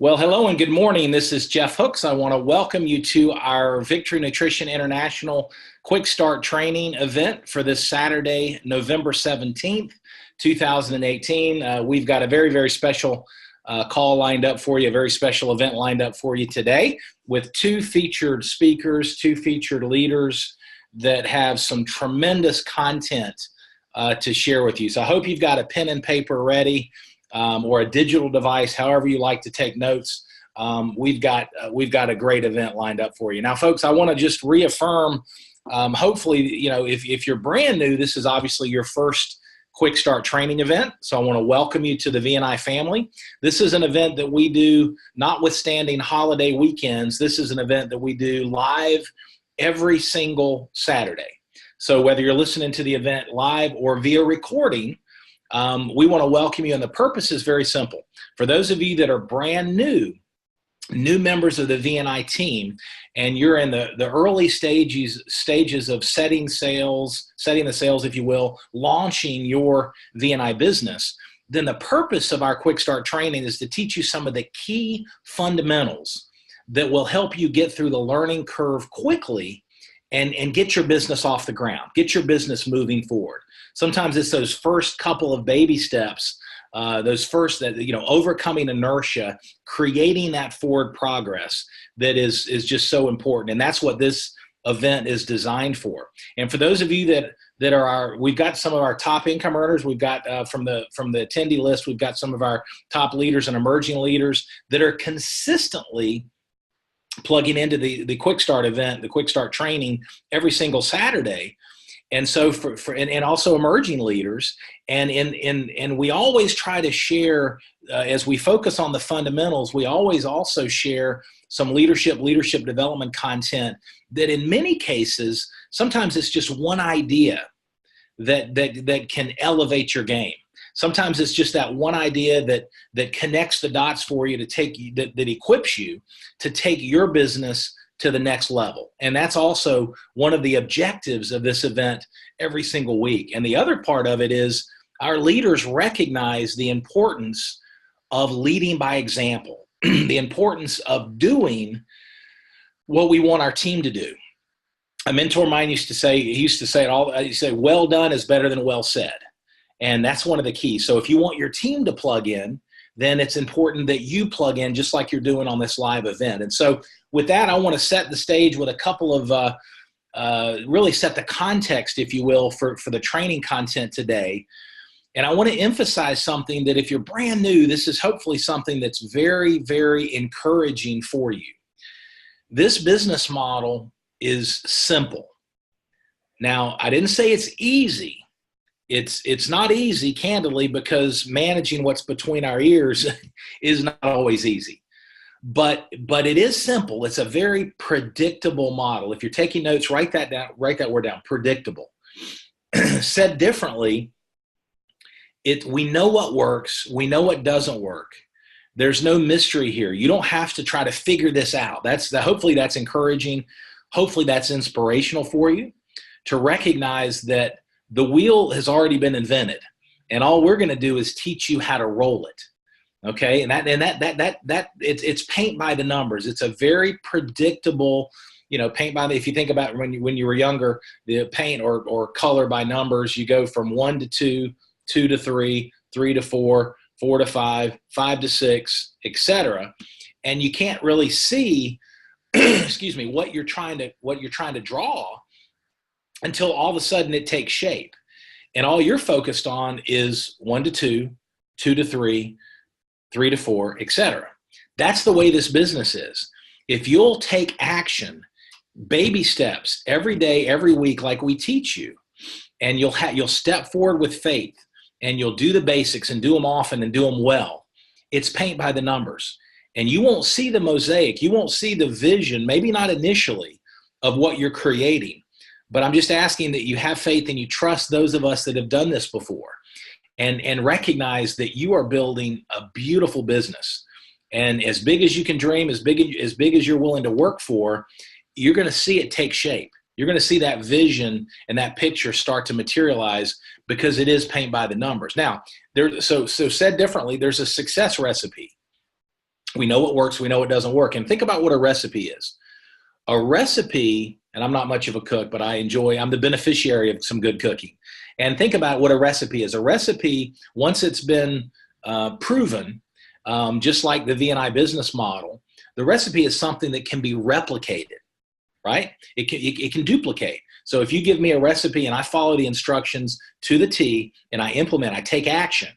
Well, hello and good morning. This is Jeff Hooks. I want to welcome you to our Victory Nutrition International Quick Start Training event for this Saturday, November 17th, 2018. We've got a very special call lined up for you, a very special event lined up for you today with two featured speakers, two featured leaders that have some tremendous content to share with you. So I hope you've got a pen and paper ready. Or a digital device, however you like to take notes. We've got a great event lined up for you. Now, folks, I want to just reaffirm, hopefully, if you're brand new, this is obviously your first Quick Start training event. So I want to welcome you to the VNI family. This is an event that we do, notwithstanding holiday weekends. This is an event that we do live every single Saturday. So whether you're listening to the event live or via recording, we want to welcome you, and the purpose is very simple. For those of you that are brand new members of the VNI team, and you're in the early stages of setting the sails, if you will, launching your VNI business, then the purpose of our Quick Start training is to teach you some of the key fundamentals that will help you get through the learning curve quickly and get your business off the ground, get your business moving forward. Sometimes it's those first couple of baby steps, overcoming inertia, creating that forward progress that is just so important. And that's what this event is designed for. And for those of you that are we've got some of our top income earners. We've got from the attendee list, we've got some of our top leaders and emerging leaders that are consistently plugging into the Quick Start event, the Quick Start training every single Saturday. And so and also emerging leaders, and we always try to share, as we focus on the fundamentals, we always also share some leadership development content that in many cases, sometimes it's just one idea that can elevate your game. Sometimes it's just that one idea that connects the dots for you that equips you to take your business to the next level. And that's also one of the objectives of this event every single week. And the other part of it is our leaders recognize the importance of leading by example, the importance of doing what we want our team to do. A mentor of mine used to say, well done is better than well said. And that's one of the keys. So if you want your team to plug in, then it's important that you plug in just like you're doing on this live event. And so with that, I want to set the stage with a couple of, really set the context, if you will, for the training content today. And I want to emphasize something that if you're brand new, this is hopefully something that's very encouraging for you. This business model is simple. Now, I didn't say it's easy. It's not easy, candidly, because managing what's between our ears is not always easy. But it is simple. It's a very predictable model. If you're taking notes, write that down. Write that word down. Predictable. Said differently, we know what works. We know what doesn't work. There's no mystery here. You don't have to try to figure this out. Hopefully that's encouraging. Hopefully that's inspirational for you to recognize that the wheel has already been invented, and all we're going to do is teach you how to roll it. Okay, and it's paint by the numbers. It's a very predictable, paint by if you think about when you were younger, the paint or color by numbers. You go from 1 to 2, 2 to 3, 3 to 4, 4 to 5, 5 to 6, etc. And you can't really see, what you're trying to draw until all of a sudden it takes shape. And all you're focused on is 1 to 2, 2 to 3, 3 to 4, etc. That's the way this business is. If you'll take action, baby steps, every day, every week, like we teach you, and you'll step forward with faith, and you'll do the basics and do them often and do them well, it's paint by the numbers. And you won't see the mosaic. You won't see the vision, maybe not initially, of what you're creating. But I'm just asking that you have faith and you trust those of us that have done this before, and recognize that you are building a beautiful business. And as big as you can dream, as big as you're willing to work for, you're going to see it take shape. You're going to see that vision and that picture start to materialize because it is paint by the numbers. Now, so said differently, there's a success recipe. We know what works. We know what doesn't work. And think about what a recipe is. A recipe, and I'm not much of a cook, but I'm the beneficiary of some good cooking. And think about what a recipe is. A recipe, once it's been proven, just like the V&I business model, the recipe is something that can be replicated, right? It can duplicate. So if you give me a recipe and I follow the instructions to the T and I implement, I take action,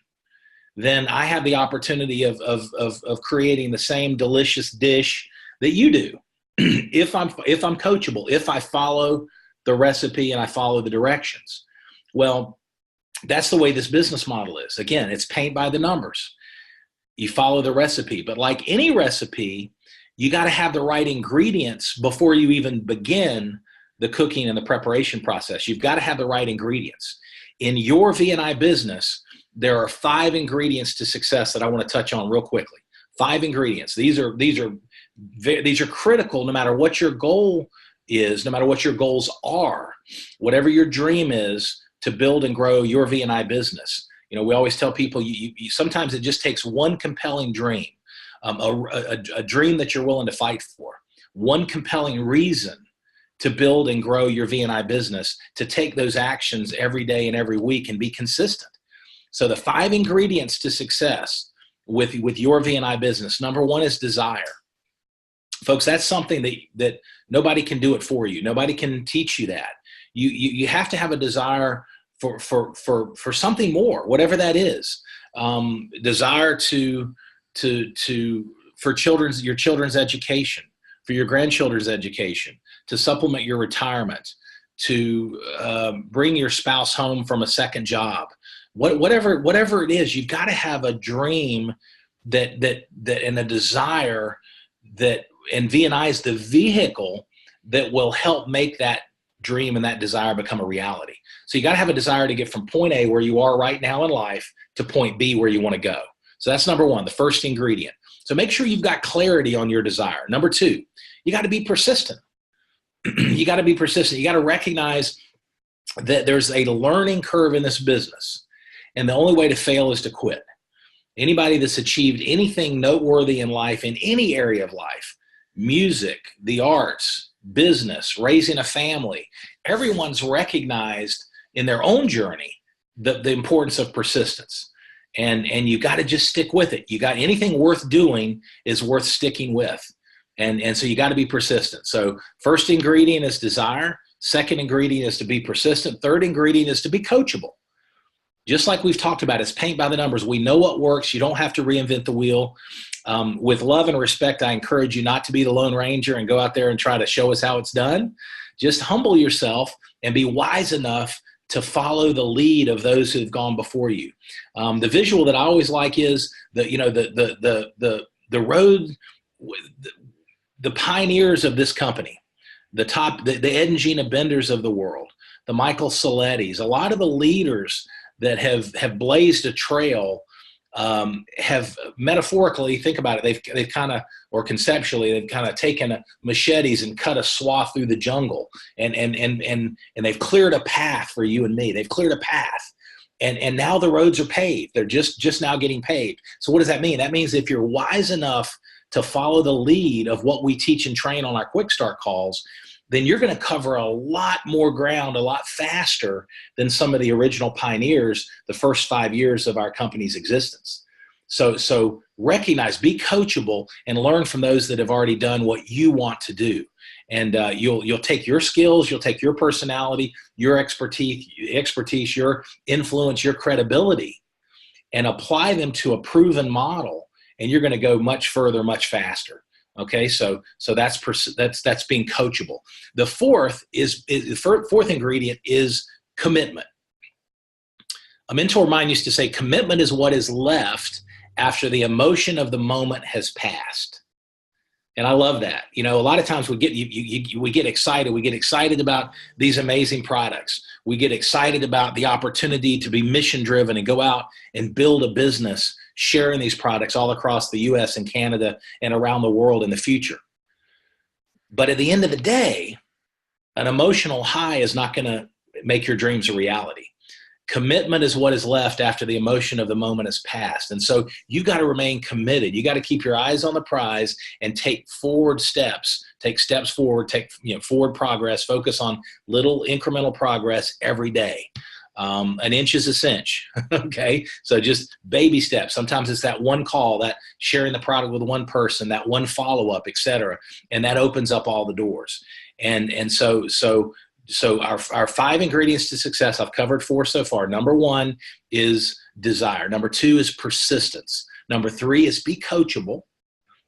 then I have the opportunity of creating the same delicious dish that you do. If I'm coachable, if I follow the recipe and I follow the directions. Well, that's the way this business model is. Again, it's paint by the numbers. You follow the recipe, but like any recipe, you got to have the right ingredients before you even begin the cooking and the preparation process. You've got to have the right ingredients. In your V&I business, there are 5 ingredients to success that I want to touch on real quickly. 5 ingredients. These are critical no matter what your goal is, no matter what your goals are, whatever your dream is to build and grow your V&I business. You know, we always tell people sometimes it just takes one compelling dream, a dream that you're willing to fight for, one compelling reason to build and grow your V&I business, to take those actions every day and every week and be consistent. So the 5 ingredients to success with your V&I business. Number 1 is desire. Folks, that's something that nobody can do it for you. Nobody can teach you that. You have to have a desire for something more, whatever that is. Desire for your children's education, for your grandchildren's education, to supplement your retirement, to bring your spouse home from a second job. Whatever it is, you've got to have a dream that and a desire that, and V&I is the vehicle that will help make that dream and that desire become a reality. So you got to have a desire to get from point A, where you are right now in life, to point B, where you want to go. So that's number 1, the first ingredient. So make sure you've got clarity on your desire. Number 2, you got to be persistent. You got to be persistent. You got to recognize that there's a learning curve in this business. And the only way to fail is to quit. Anybody that's achieved anything noteworthy in life, in any area of life, music, the arts, business, raising a family, everyone's recognized in their own journey the importance of persistence. And you got to just stick with it. Anything worth doing is worth sticking with. And so you got to be persistent. So first ingredient is desire. Second ingredient is to be persistent. Third ingredient is to be coachable. Just like we've talked about, it's paint by the numbers. We know what works. You don't have to reinvent the wheel. With love and respect, I encourage you not to be the Lone Ranger and go out there and try to show us how it's done. Just humble yourself and be wise enough to follow the lead of those who have gone before you. The visual that I always like is the road, the pioneers of this company, the Ed and Gina Benders of the world, the Michael Salettis, a lot of the leaders that have blazed a trail, have metaphorically, think about it, they've kind of, or conceptually, they've kind of taken machetes and cut a swath through the jungle, and they've cleared a path for you and me. They've cleared a path, and now the roads are paved. They're just now getting paved. So what does that mean? That means if you're wise enough to follow the lead of what we teach and train on our quick start calls, then you're going to cover a lot more ground a lot faster than some of the original pioneers the first 5 years of our company's existence. So recognize, be coachable, and learn from those that have already done what you want to do. And you'll take your skills, you'll take your personality, your expertise, your influence, your credibility, and apply them to a proven model, and you're going to go much further, much faster. Okay, so that's being coachable. The fourth ingredient is commitment. A mentor of mine used to say, commitment is what is left after the emotion of the moment has passed. And I love that. You know, a lot of times we get excited. We get excited about these amazing products. We get excited about the opportunity to be mission driven and go out and build a business sharing these products all across the US and Canada and around the world in the future. But at the end of the day, an emotional high is not going to make your dreams a reality. Commitment is what is left after the emotion of the moment has passed. And so you got to remain committed. You got to keep your eyes on the prize and take forward steps, take steps forward, take forward progress, focus on little incremental progress every day. An inch is a cinch. Okay. So just baby steps. Sometimes it's that one call, that sharing the product with one person, that one follow-up, et cetera. And that opens up all the doors. And so our 5 ingredients to success, I've covered 4 so far. Number 1 is desire. Number 2 is persistence. Number 3 is be coachable.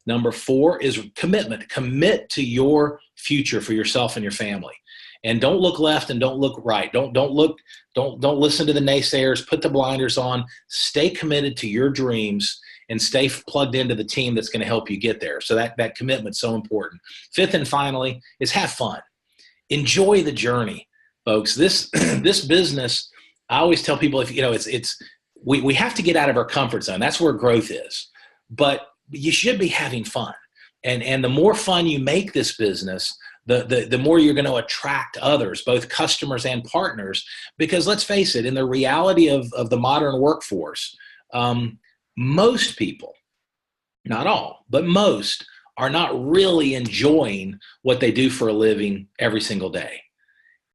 Number 4 is commitment. Commit to your future for yourself and your family. And don't look left and don't look right. Don't listen to the naysayers. Put the blinders on. Stay committed to your dreams and stay plugged into the team that's going to help you get there. So that commitment's so important. 5th and finally is have fun. Enjoy the journey, folks. This business, I always tell people, we have to get out of our comfort zone. That's where growth is. But you should be having fun. And the more fun you make this business, the more you're going to attract others, both customers and partners. Because let's face it, in the reality of the modern workforce, most people, not all, but most, are not really enjoying what they do for a living every single day.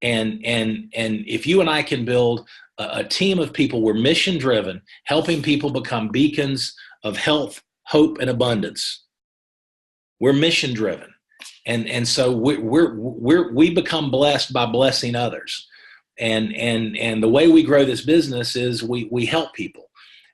And if you and I can build a team of people, we're mission driven, helping people become beacons of health, hope, and abundance. We're mission driven. And so we become blessed by blessing others. And the way we grow this business is we help people.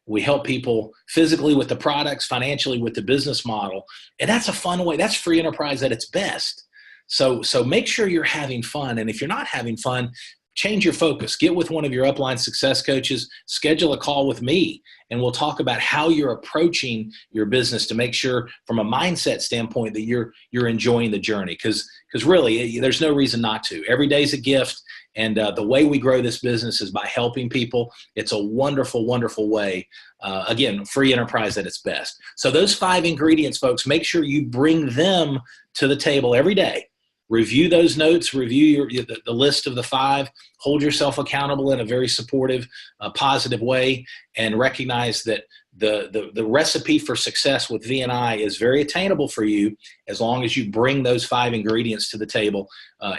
We help people physically with the products, financially with the business model. And that's a fun way. That's free enterprise at its best. So make sure you're having fun. And if you're not having fun, change your focus. Get with one of your upline success coaches, schedule a call with me, and we'll talk about how you're approaching your business to make sure from a mindset standpoint that you're enjoying the journey. Because really, there's no reason not to. Every day's a gift. And the way we grow this business is by helping people. It's a wonderful, wonderful way. Again, free enterprise at its best. So those 5 ingredients, folks, make sure you bring them to the table every day. Review those notes, review the list of the 5, hold yourself accountable in a very supportive, positive way, and recognize that the recipe for success with V&I is very attainable for you as long as you bring those 5 ingredients to the table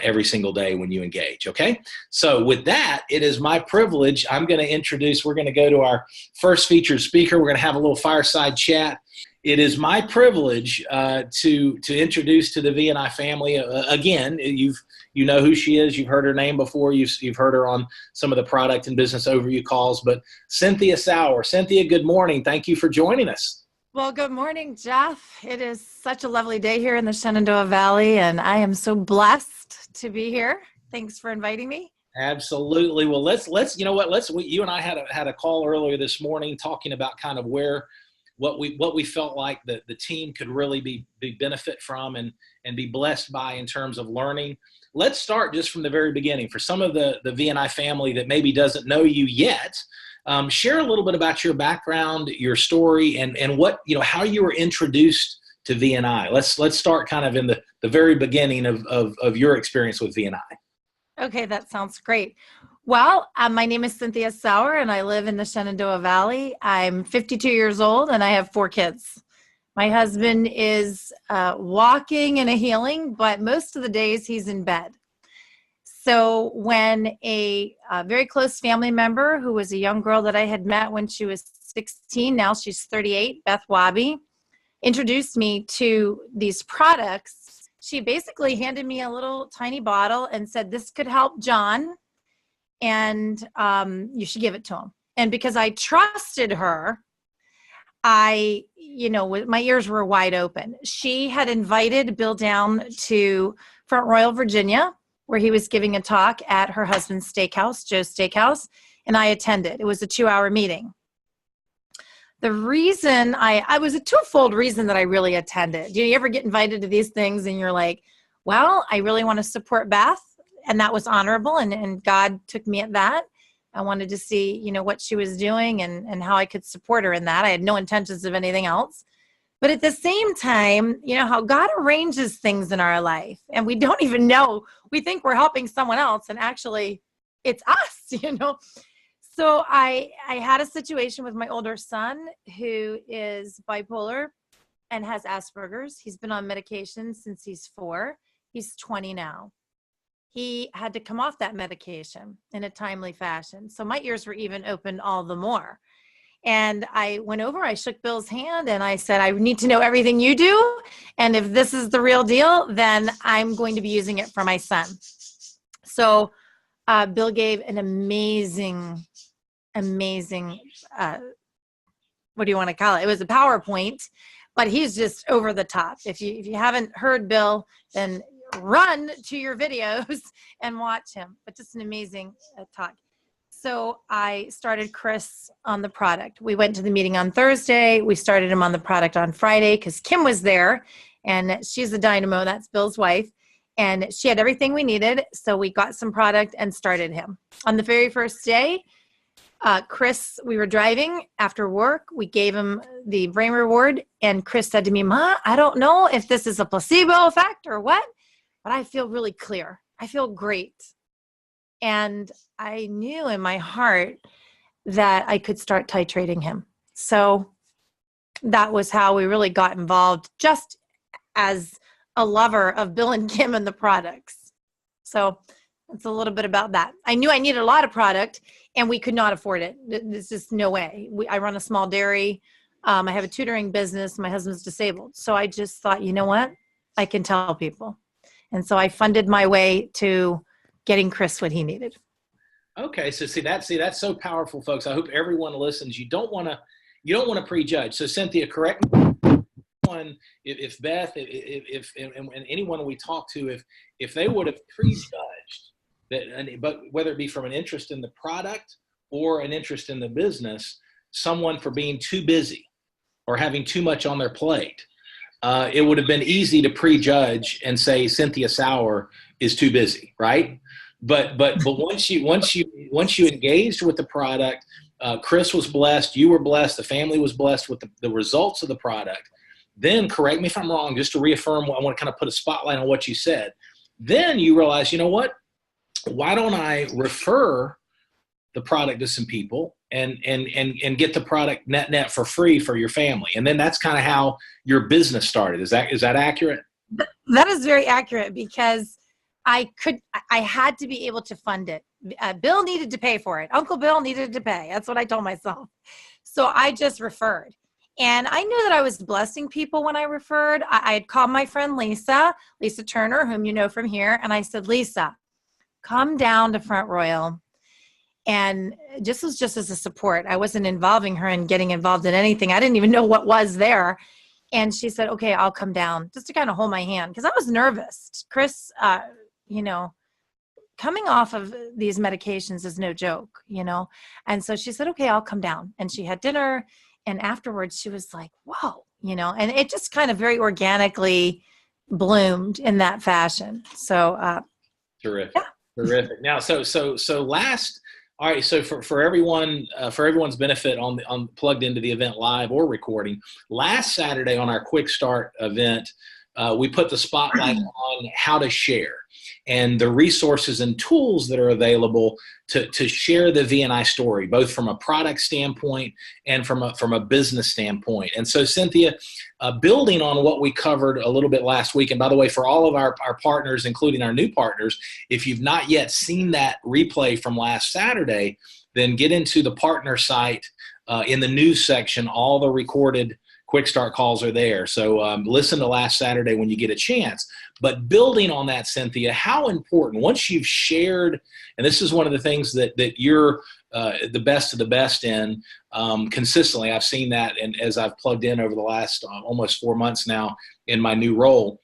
every single day when you engage, okay? So with that, it is my privilege. We're going to go to our first featured speaker. We're going to have a little fireside chat. It is my privilege to introduce to the V&I family. Again, you know who she is. You've heard her name before. You've heard her on some of the product and business overview calls. But Cynthia Sauer. Cynthia, good morning. Thank you for joining us. Well, good morning, Jeff. It is such a lovely day here in the Shenandoah Valley, and I am so blessed to be here. Thanks for inviting me. Absolutely. Well, let's you and I had a call earlier this morning talking about kind of what we felt like the team could really be benefit from and be blessed by in terms of learning. Let's start just from the very beginning. For some of the V&I family that maybe doesn't know you yet, share a little bit about your background, your story, and what, how you were introduced to V&I. Let's start kind of in the very beginning of your experience with V&I. Okay, that sounds great. Well, my name is Cynthia Sauer, and I live in the Shenandoah Valley. I'm 52 years old, and I have 4 kids. My husband is walking and healing, but most of the days he's in bed. So when a very close family member, who was a young girl that I had met when she was 16, now she's 38, Beth Wabi, introduced me to these products, she basically handed me a little tiny bottle and said, "This could help John, and you should give it to him." And because I trusted her, my ears were wide open. She had invited Bill down to Front Royal, Virginia, where he was giving a talk at her husband's steakhouse, Joe's Steakhouse, and I attended. It was a 2-hour meeting. The reason I was a twofold reason that I really attended. You ever get invited to these things and you're like, well, I really want to support Beth. And that was honorable, and God took me at that. I wanted to see, what she was doing and how I could support her in that. I had no intentions of anything else. But at the same time, how God arranges things in our life, and we don't even know. We think we're helping someone else, and actually it's us, So I had a situation with my older son who is bipolar and has Asperger's. He's been on medication since he's 4. He's 20 now. He had to come off that medication in a timely fashion. So my ears were even open all the more. And I went over, I shook Bill's hand and I said, I need to know everything you do. And if this is the real deal, then I'm going to be using it for my son. So Bill gave an amazing, what do you want to call it? It was a PowerPoint, but he's just over the top. If you haven't heard Bill, then run to your videos and watch him. But just an amazing talk. So I started Chris on the product. We went to the meeting on Thursday. We started him on the product on Friday because Kim was there, and she's a dynamo. That's Bill's wife. And she had everything we needed. So we got some product and started him. On the very first day, Chris, we were driving after work. We gave him the brain reward. And Chris said to me, Ma, I don't know if this is a placebo effect or what, but I feel really clear. I feel great. And I knew in my heart that I could start titrating him. So that was how we really got involved, just as a lover of Bill and Kim and the products. So that's a little bit about that. I knew I needed a lot of product and we could not afford it. There's just no way. I run a small dairy. I have a tutoring business. My husband's disabled. So I just thought, you know what? I can tell people. And so I funded my way to getting Chris what he needed. Okay, so that's so powerful, folks. I hope everyone listens. You don't want to prejudge. So Cynthia, correct me if Beth, if and anyone we talk to, if they would have prejudged that, but whether it be from an interest in the product or an interest in the business, someone for being too busy or having too much on their plate, it would have been easy to prejudge and say Cynthia Sauer is too busy, right? But once you engaged with the product, Chris was blessed, you were blessed, the family was blessed with the results of the product. Then, correct me if I'm wrong, just to reaffirm, I want to kind of put a spotlight on what you said. Then you realize, you know what? Why don't I refer the product to some people and get the product net for free for your family? And then that's kind of how your business started. Is that accurate? That is very accurate, because I had to be able to fund it. Bill needed to pay for it. Uncle Bill needed to pay. That's what I told myself. So I just referred. And I knew that I was blessing people when I referred. I had called my friend Lisa Turner, whom you know from here. And I said, Lisa, come down to Front Royal. And this was just as a support. I wasn't involving her in getting involved in anything. I didn't even know what was there. And she said, okay, I'll come down, just to kind of hold my hand, because I was nervous. Chris, coming off of these medications is no joke, And so she said, okay, I'll come down. And she had dinner. And afterwards she was like, whoa, and it just kind of very organically bloomed in that fashion. So, terrific. Yeah. Terrific. Now, so last, all right. So for everyone's benefit on plugged into the event live or recording, last Saturday on our Quick Start event, we put the spotlight on how to share and the resources and tools that are available to share the V&I story, both from a product standpoint and from a business standpoint. And so, Cynthia, building on what we covered a little bit last week, and by the way, for all of our partners, including our new partners, if you've not yet seen that replay from last Saturday, then get into the partner site in the news section. All the recorded Quick Start calls are there. So listen to last Saturday when you get a chance. But building on that, Cynthia, how important, once you've shared, and this is one of the things that you're the best of the best in consistently. I've seen that, and as I've plugged in over the last almost 4 months now in my new role.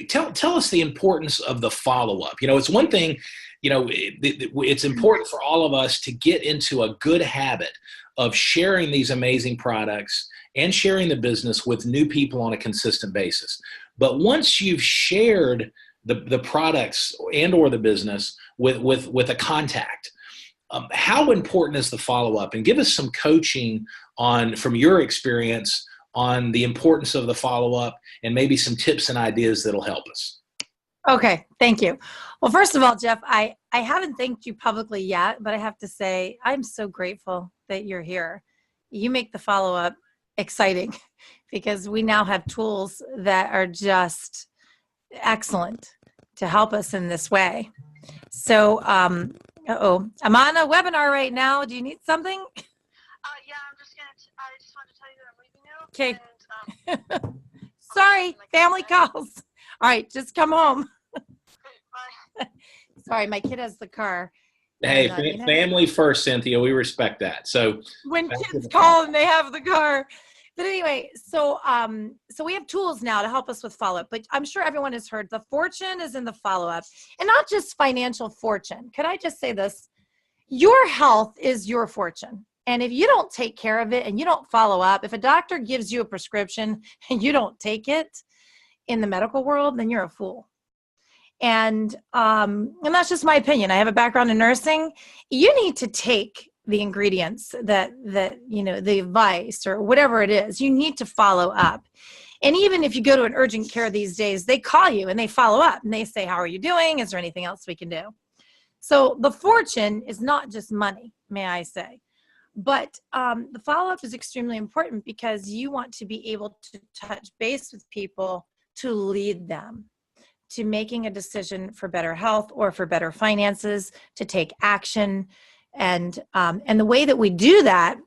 Tell us the importance of the follow-up. It's one thing, it's important for all of us to get into a good habit of sharing these amazing products and sharing the business with new people on a consistent basis. But once you've shared the products and or the business with a contact, how important is the follow-up? And give us some coaching from your experience on the importance of the follow-up and maybe some tips and ideas that'll help us. Okay, thank you. Well, first of all, Jeff, I haven't thanked you publicly yet, but I have to say I'm so grateful that you're here. You make the follow-up exciting because we now have tools that are just excellent to help us in this way. So, I'm on a webinar right now. Do you need something? Yeah, I just wanted to tell you that I'm leaving now. Okay. And, Sorry, family calls. All right, just come home. bye. Sorry, my kid has the car. Hey, And, family first, Cynthia. We respect that. So when kids call and they have the car. But anyway, so we have tools now to help us with follow-up. But I'm sure everyone has heard the fortune is in the follow-up, and not just financial fortune. Could I just say this? Your health is your fortune. And if you don't take care of it and you don't follow up, if a doctor gives you a prescription and you don't take it in the medical world, then you're a fool. And that's just my opinion. I have a background in nursing. You need to take the ingredients that the advice or whatever it is, you need to follow up. And even if you go to an urgent care these days, they call you and they follow up and they say, how are you doing? Is there anything else we can do? So the fortune is not just money, may I say. But the follow-up is extremely important because you want to be able to touch base with people to lead them to making a decision for better health or for better finances, to take action. And the way that we do that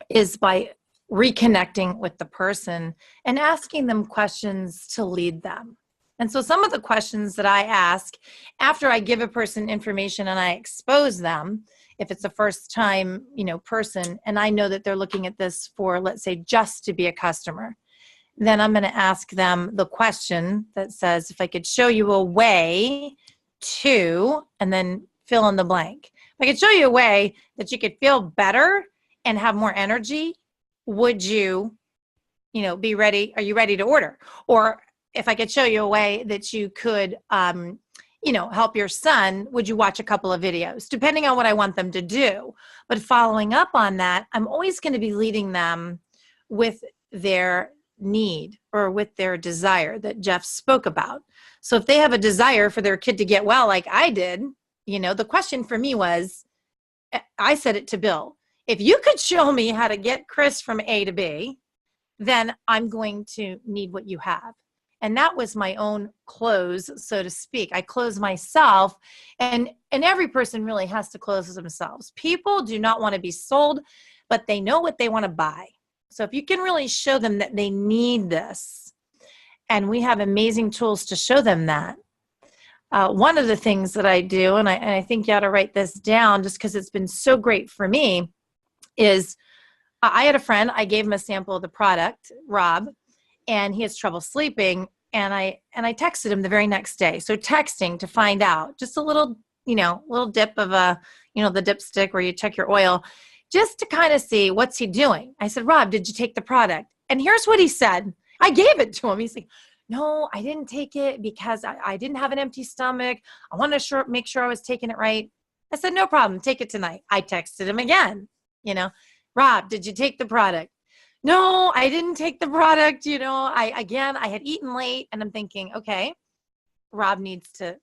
is by reconnecting with the person and asking them questions to lead them. And so some of the questions that I ask after I give a person information and I expose them, if it's a first time, person, and I know that they're looking at this for, let's say, just to be a customer, then I'm going to ask them the question that says, if I could show you a way to, and then fill in the blank. If I could show you a way that you could feel better and have more energy, would you, be ready? Are you ready to order? Or if I could show you a way that you could, help your son, would you watch a couple of videos, depending on what I want them to do? But following up on that, I'm always going to be leading them with their need or with their desire that Jeff spoke about. So if they have a desire for their kid to get well, like I did, the question for me was, I said it to Bill, if you could show me how to get Chris from A to B, then I'm going to need what you have. And that was my own close, so to speak. I close myself, and every person really has to close themselves. People do not want to be sold, but they know what they want to buy. So if you can really show them that they need this, and we have amazing tools to show them that. One of the things that I do, and I think you ought to write this down just because it's been so great for me, is I had a friend, I gave him a sample of the product, Rob, and he has trouble sleeping, and I texted him the very next day. So texting to find out, just a little dip of the dipstick where you check your oil, just to kind of see what's he doing. I said, Rob, did you take the product? And here's what he said. I gave it to him. He's like, no, I didn't take it because I didn't have an empty stomach. I wanted to make sure I was taking it right. I said, no problem. Take it tonight. I texted him again, Rob, did you take the product? No, I didn't take the product. I had eaten late, and I'm thinking, okay, Rob needs to.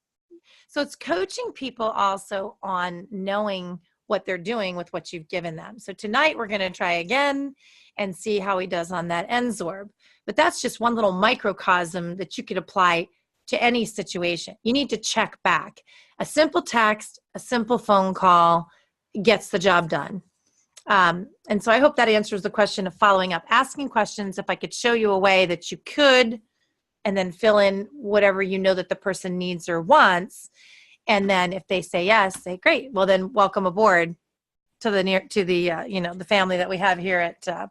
So it's coaching people also on knowing what they're doing with what you've given them. So tonight we're going to try again and see how he does on that Enzorb. But that's just one little microcosm that you could apply to any situation. You need to check back. A simple text, a simple phone call gets the job done. And so I hope that answers the question of following up, asking questions. If I could show you a way that you could, and then fill in whatever that the person needs or wants. And then if they say yes, say great. Well, then welcome aboard to the family that we have here at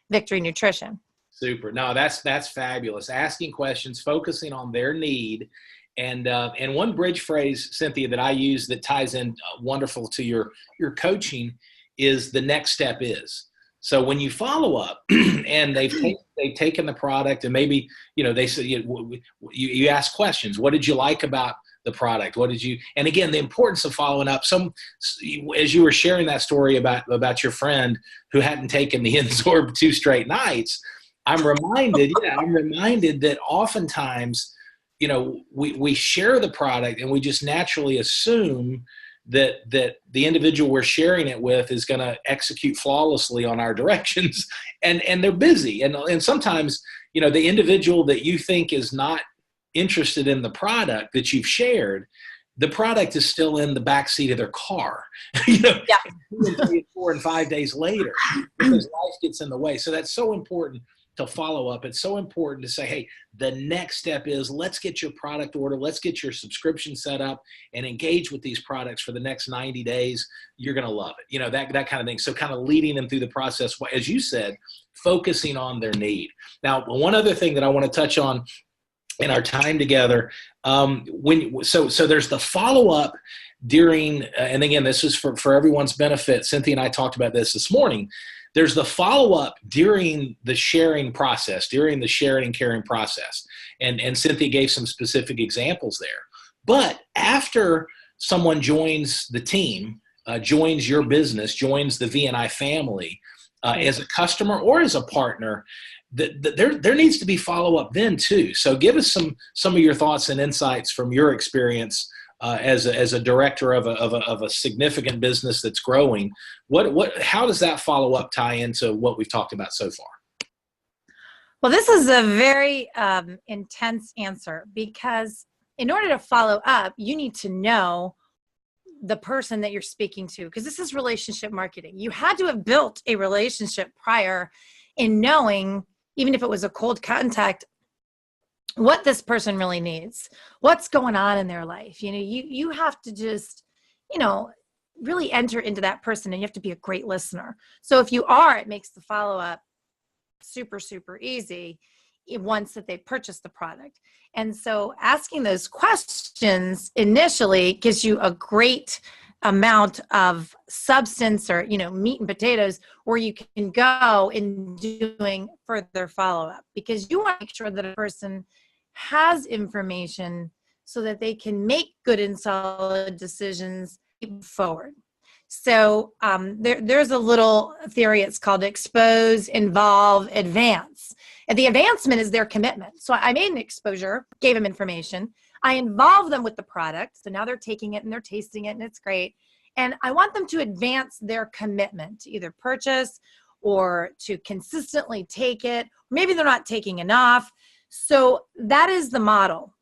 Victory Nutrition. Super. No, that's fabulous. Asking questions, focusing on their need. And one bridge phrase, Cynthia, that I use that ties in wonderful to your coaching is the next step is. So when you follow up and they've taken the product, and maybe, they say, you ask questions. What did you like about the product? And again, the importance of following up. As you were sharing that story about your friend who hadn't taken the Enzorb 2 straight nights, I'm reminded that oftentimes we share the product and we just naturally assume that the individual we're sharing it with is going to execute flawlessly on our directions, and they're busy. And sometimes, the individual that you think is not interested in the product that you've shared, the product is still in the back seat of their car, Yeah. 4 and 5 days later, because life gets in the way. So that's so important to follow up. It's so important to say, hey, the next step is let's get your product order, let's get your subscription set up and engage with these products for the next 90 days. You're going to love it. That kind of thing. So kind of leading them through the process, as you said, focusing on their need. Now, one other thing that I want to touch on in our time together, so there's the follow-up during, and again, this is for everyone's benefit. Cynthia and I talked about this morning. There's the follow-up during the sharing process, during the sharing and caring process. And Cynthia gave some specific examples there. But after someone joins the team, joins your business, joins the V&I family, as a customer or as a partner, there needs to be follow-up then too. So give us some of your thoughts and insights from your experience as a director of a significant business that's growing. How does that follow-up tie into what we've talked about so far? Well, this is a very intense answer, because in order to follow up, you need to know the person that you're speaking to, because this is relationship marketing. You had to have built a relationship prior in knowing, even if it was a cold contact, what this person really needs, what's going on in their life. You have to just, really enter into that person, and you have to be a great listener. So if you are, it makes the follow-up super, super easy once that they purchase the product. And so asking those questions initially gives you a great amount of substance, or, meat and potatoes, where you can go in doing further follow-up, because you want to make sure that a person has information so that they can make good and solid decisions forward. So there's a little theory. It's called expose, involve, advance. And the advancement is their commitment. So I made an exposure, gave them information. I involve them with the product. So now they're taking it and they're tasting it and it's great. And I want them to advance their commitment to either purchase or to consistently take it. Maybe they're not taking enough. So that is the model.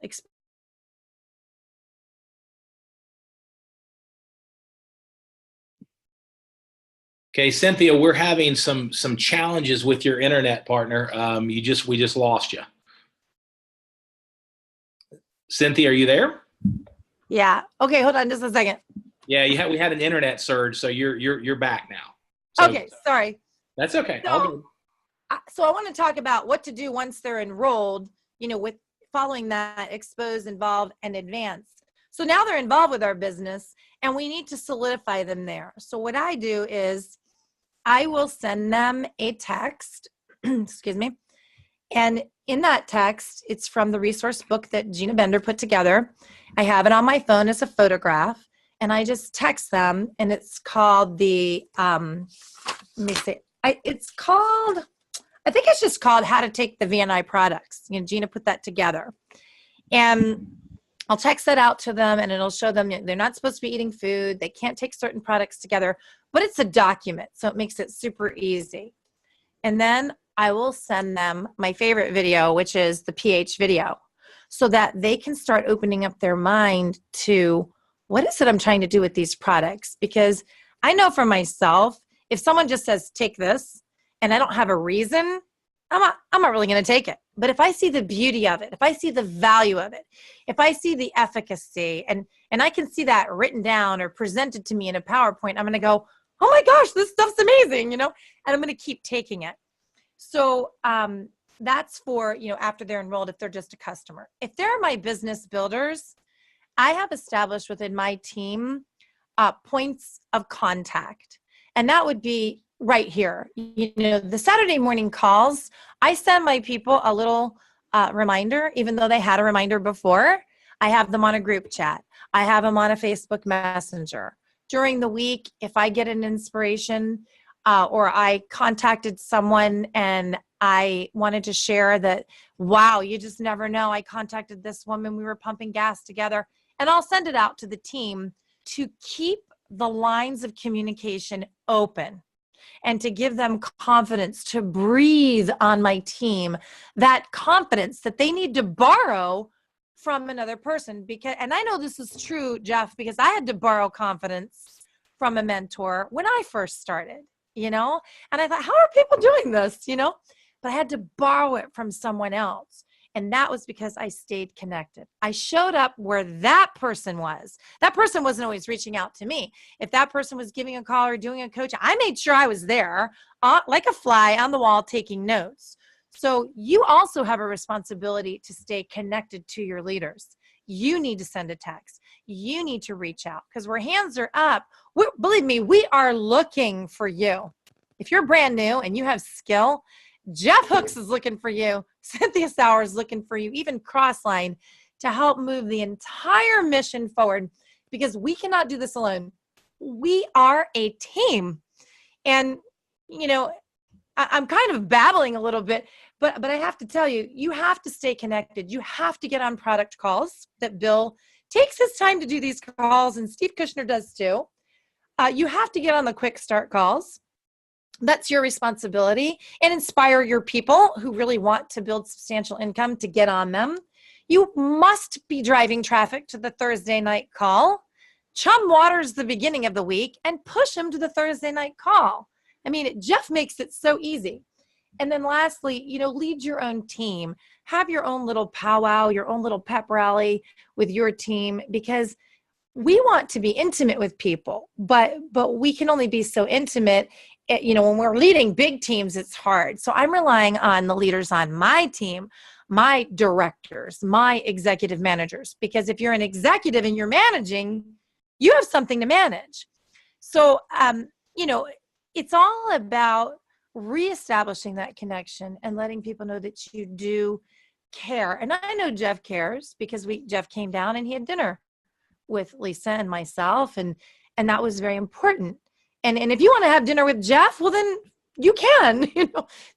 Okay, Cynthia, we're having some challenges with your internet, partner. We just lost you. Cynthia, are you there? Yeah. Okay, hold on just a second. Yeah, we had an internet surge, so you're back now. So, okay, sorry. That's okay. So I want to talk about what to do once they're enrolled, with following that expose, involve, and advance. So now they're involved with our business, and we need to solidify them there. So what I do is I will send them a text, excuse me, and in that text, it's from the resource book that Gina Bender put together. I have it on my phone as a photograph, and I just text them, and it's called I think it's just called How to Take the V&I Products. Gina put that together. And I'll text that out to them, and it'll show them they're not supposed to be eating food. They can't take certain products together, but it's a document, so it makes it super easy. And then I will send them my favorite video, which is the pH video, so that they can start opening up their mind to what is it I'm trying to do with these products? Because I know for myself, if someone just says, take this, and I don't have a reason, I'm not really going to take it. But if I see the beauty of it, if I see the value of it, if I see the efficacy, and I can see that written down or presented to me in a PowerPoint, I'm going to go, oh my gosh, this stuff's amazing, and I'm going to keep taking it. So that's for, after they're enrolled, if they're just a customer. If they're my business builders, I have established within my team points of contact. And that would be right here. The Saturday morning calls, I send my people a little reminder, even though they had a reminder before. I have them on a group chat. I have them on a Facebook Messenger. During the week, if I get an inspiration or I contacted someone and I wanted to share that, wow, you just never know. I contacted this woman, we were pumping gas together, and I'll send it out to the team to keep the lines of communication open and to give them confidence to breathe on my team, that confidence that they need to borrow from another person. Because, and I know this is true, Jeff, because I had to borrow confidence from a mentor when I first started, and I thought, how are people doing this, but I had to borrow it from someone else. And that was because I stayed connected. I showed up where that person was. That person wasn't always reaching out to me. If that person was giving a call or doing a coach, I made sure I was there like a fly on the wall taking notes. So you also have a responsibility to stay connected to your leaders. You need to send a text. You need to reach out, because where hands are up, believe me, we are looking for you. If you're brand new and you have skill, Jeff Hooks is looking for you. Cynthia Sauer is looking for you, even Crossline, to help move the entire mission forward, because we cannot do this alone. We are a team. And, I'm kind of babbling a little bit, but I have to tell you, you have to stay connected. You have to get on product calls that Bill takes his time to do these calls, and Steve Kushner does too. You have to get on the quick start calls. That's your responsibility, and inspire your people who really want to build substantial income to get on them. You must be driving traffic to the Thursday night call. Chum waters the beginning of the week and push them to the Thursday night call. I mean, Jeff makes it so easy. And then lastly, lead your own team. Have your own little powwow, your own little pep rally with your team, because we want to be intimate with people, but we can only be so intimate. When we're leading big teams, it's hard. So I'm relying on the leaders on my team, my directors, my executive managers, because if you're an executive and you're managing, you have something to manage. So, it's all about reestablishing that connection and letting people know that you do care. And I know Jeff cares, because Jeff came down and he had dinner with Lisa and myself, and that was very important. And if you want to have dinner with Jeff, well, then you can,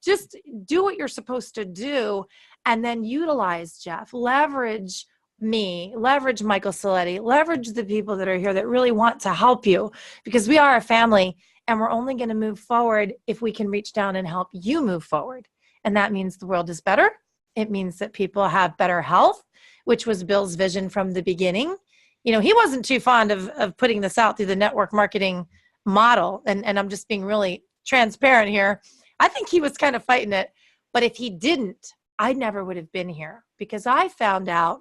just do what you're supposed to do, and then utilize Jeff, leverage me, leverage Michael Saletti, leverage the people that are here that really want to help you, because we are a family, and we're only going to move forward if we can reach down and help you move forward. And that means the world is better. It means that people have better health, which was Bill's vision from the beginning. He wasn't too fond of putting this out through the network marketing model. And I'm just being really transparent here. I think he was kind of fighting it. But if he didn't, I never would have been here, because I found out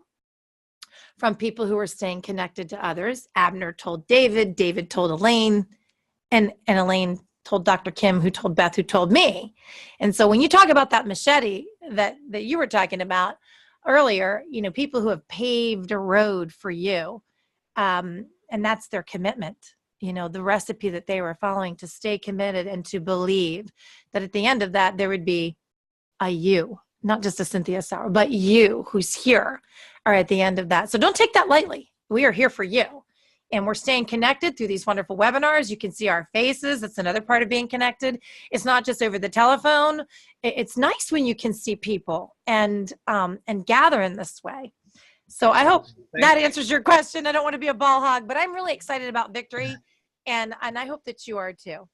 from people who were staying connected to others. Abner told David, David told Elaine, and Elaine told Dr. Kim, who told Beth, who told me. And so when you talk about that machete that you were talking about earlier, people who have paved a road for you, and that's their commitment. The recipe that they were following to stay committed and to believe that at the end of that, there would be a you, not just a Cynthia Sauer, but you who's here are at the end of that. So don't take that lightly. We are here for you. And we're staying connected through these wonderful webinars. You can see our faces. That's another part of being connected. It's not just over the telephone. It's nice when you can see people and gather in this way. So I hope that answers your question. I don't want to be a ball hog, but I'm really excited about victory, and I hope that you are too.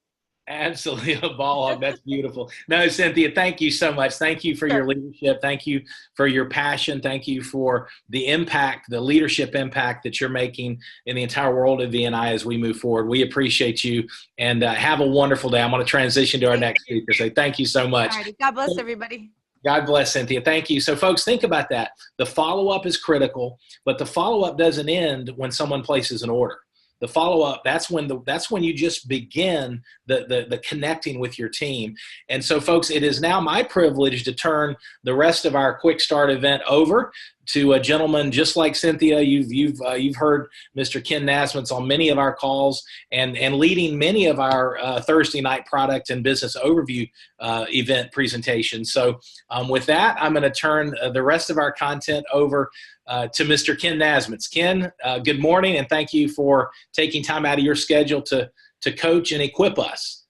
Absolutely a ball hog. That's beautiful. No, Cynthia, thank you so much. Thank you for your leadership. Thank you for your passion. Thank you for the impact, the leadership impact that you're making in the entire world of VNI as we move forward. We appreciate you, and have a wonderful day. I'm going to transition to our next speaker. So thank you so much. All righty. God bless everybody. God bless, Cynthia. Thank you. So folks, think about that. The follow-up is critical, but the follow-up doesn't end when someone places an order. The follow-up, that's when you just begin the connecting with your team. And so folks, it is now my privilege to turn the rest of our quick start event over to a gentleman just like Cynthia. You've heard Mr. Ken Nazmeth on many of our calls and leading many of our Thursday night product and business overview event presentations. So with that, I'm going to turn the rest of our content over to Mr. Ken Nazmeth. Ken, good morning, and thank you for taking time out of your schedule to coach and equip us.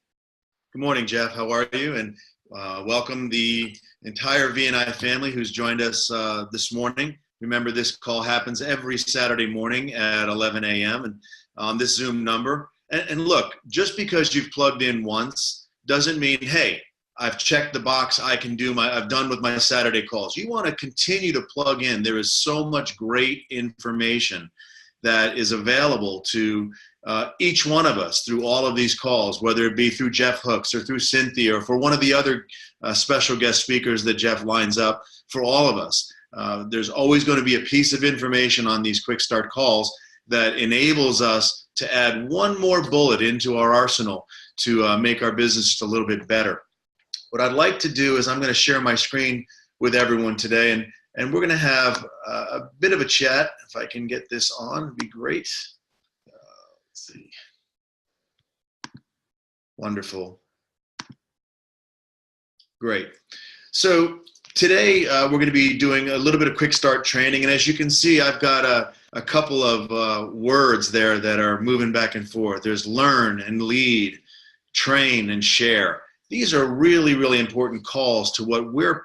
Good morning, Jeff. How are you? And Welcome the entire VNI family who's joined us this morning. Remember, this call happens every Saturday morning at 11 a.m. and on this Zoom number. And look, just because you've plugged in once doesn't mean, hey, I've checked the box, I've done with my Saturday calls. You want to continue to plug in. There is so much great information that is available to each one of us through all of these calls, whether it be through Jeff Hooks or through Cynthia or for one of the other special guest speakers that Jeff lines up for all of us. There's always going to be a piece of information on these quick start calls that enables us to add one more bullet into our arsenal to make our business just a little bit better. What I'd like to do is I'm going to share my screen with everyone today, and we're going to have a bit of a chat. If I can get this on, it'd be great. Let's see. Wonderful. Great. So today we're going to be doing a little bit of quick start training, and as you can see, I've got a couple of words there that are moving back and forth. There's learn and lead, train and share. These are really, really important calls to what we're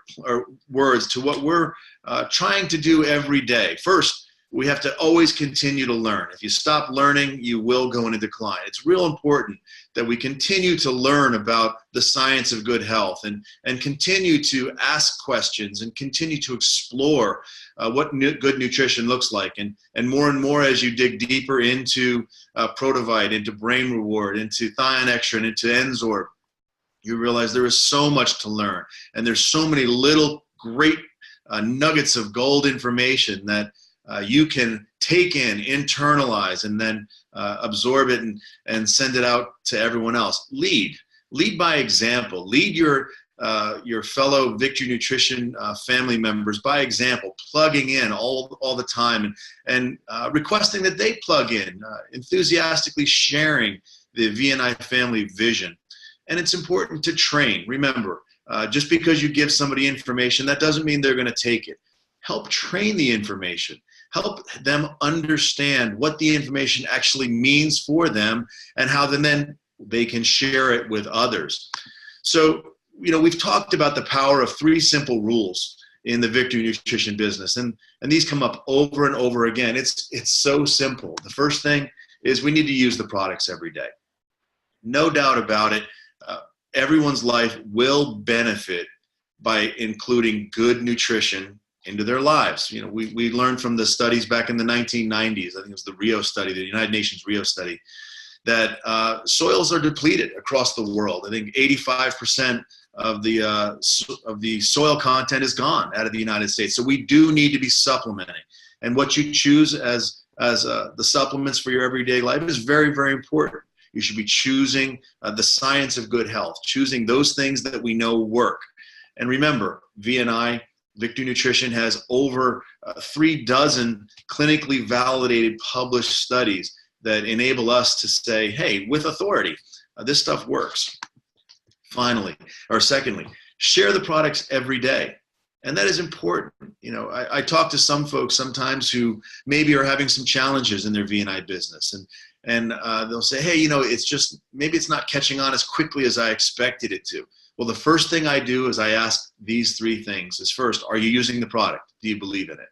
trying to do every day. First, we have to always continue to learn. If you stop learning, you will go into decline. It's real important that we continue to learn about the science of good health and continue to ask questions and continue to explore what good nutrition looks like. And more as you dig deeper into Protovite, into Brain Reward, into Thionextrin, into Enzorb, you realize there is so much to learn. And there's so many little great nuggets of gold information that you can take in, internalize, and then absorb it and send it out to everyone else. Lead by example. Lead your fellow Victory Nutrition family members by example, plugging in all the time and requesting that they plug in, enthusiastically sharing the VNI family vision. And it's important to train. Remember, just because you give somebody information, that doesn't mean they're going to take it. Help train the information. Help them understand what the information actually means for them and how then they can share it with others. So, we've talked about the power of 3 simple rules in the Victory Nutrition business, and these come up over and over again. It's so simple. The first thing is we need to use the products every day. No doubt about it. Everyone's life will benefit by including good nutrition into their lives. We learned from the studies back in the 1990s, I think it was the Rio study, the United Nations Rio study, that soils are depleted across the world. I think 85% of the soil content is gone out of the United States. So we do need to be supplementing. And what you choose as the supplements for your everyday life is very, very important. You should be choosing the science of good health, choosing those things that we know work. And remember, VNI, Victory Nutrition, has over 3 dozen clinically validated published studies that enable us to say, hey, with authority, this stuff works. Secondly, share the products every day. And that is important. I talk to some folks sometimes who maybe are having some challenges in their VNI business, and they'll say, hey, maybe it's not catching on as quickly as I expected it to. Well, the first thing I do is I ask these 3 things. Is first, are you using the product? Do you believe in it?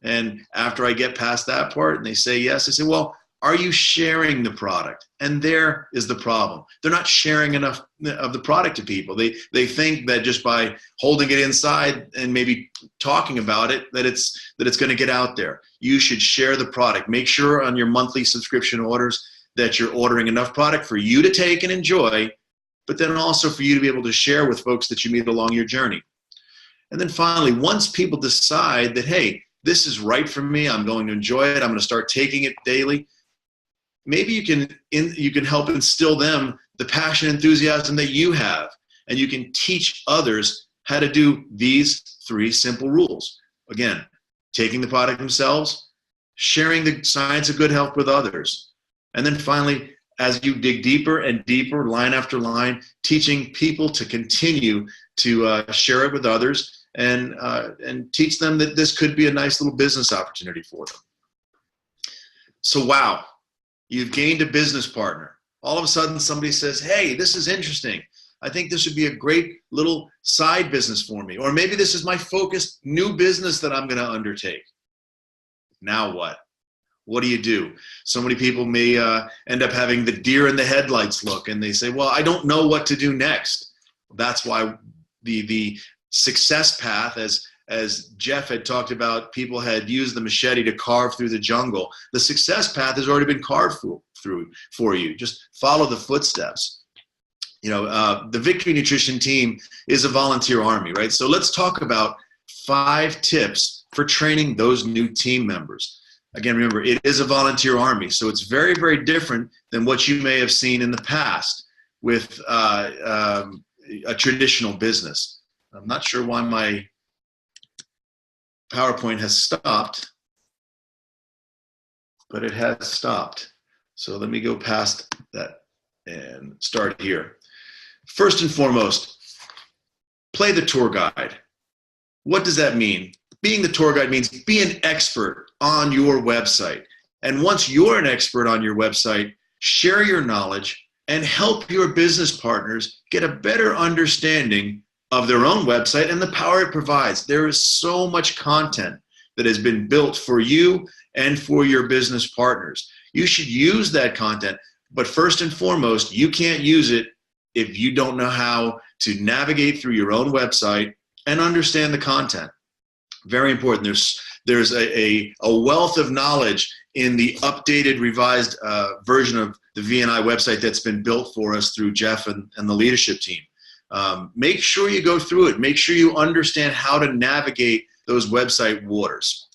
And after I get past that part and they say yes, I say, well, are you sharing the product? And there is the problem. They're not sharing enough of the product to people. They think that just by holding it inside and maybe talking about it, that it's going to get out there. You should share the product. Make sure on your monthly subscription orders that you're ordering enough product for you to take and enjoy, but then also for you to be able to share with folks that you meet along your journey. And then finally, once people decide that, hey, this is right for me, I'm going to enjoy it, I'm going to start taking it daily, maybe you can help instill them the passion and enthusiasm that you have, and you can teach others how to do these 3 simple rules. Again, taking the product themselves, sharing the science of good health with others, and then finally, as you dig deeper and deeper, line after line, teaching people to continue to share it with others and teach them that this could be a nice little business opportunity for them. So wow. You've gained a business partner. All of a sudden, somebody says, hey, this is interesting. I think this would be a great little side business for me. Or maybe this is my focused new business that I'm going to undertake. Now what? What do you do? So many people may end up having the deer in the headlights look, and they say, well, I don't know what to do next. That's why the success path, as Jeff had talked about, people had used the machete to carve through the jungle. The success path has already been carved through for you. Just follow the footsteps. The Victory Nutrition team is a volunteer army, right? So let's talk about 5 tips for training those new team members. Again, remember, it is a volunteer army, so it's very, very different than what you may have seen in the past with a traditional business. I'm not sure why my PowerPoint has stopped, but it has stopped. So let me go past that and start here. First and foremost, play the tour guide. What does that mean? Being the tour guide means be an expert on your website. And once you're an expert on your website, share your knowledge and help your business partners get a better understanding of their own website and the power it provides. There is so much content that has been built for you and for your business partners. You should use that content, but first and foremost, you can't use it if you don't know how to navigate through your own website and understand the content. Very important. There's a wealth of knowledge in the updated, revised version of the VNI website that's been built for us through Jeff and the leadership team. Make sure you go through it. Make sure you understand how to navigate those website waters.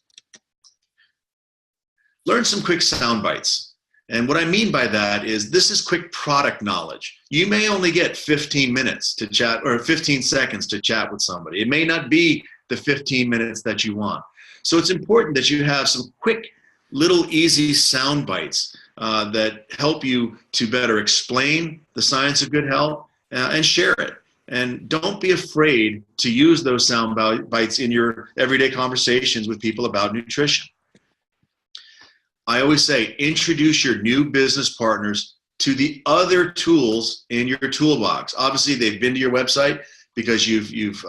Learn some quick sound bites. And what I mean by that is this is quick product knowledge. You may only get 15 minutes to chat or 15 seconds to chat with somebody. It may not be the 15 minutes that you want. So it's important that you have some quick, little, easy sound bites that help you to better explain the science of good health and share it. And don't be afraid to use those sound bites in your everyday conversations with people about nutrition. I always say, introduce your new business partners to the other tools in your toolbox. Obviously, they've been to your website because you've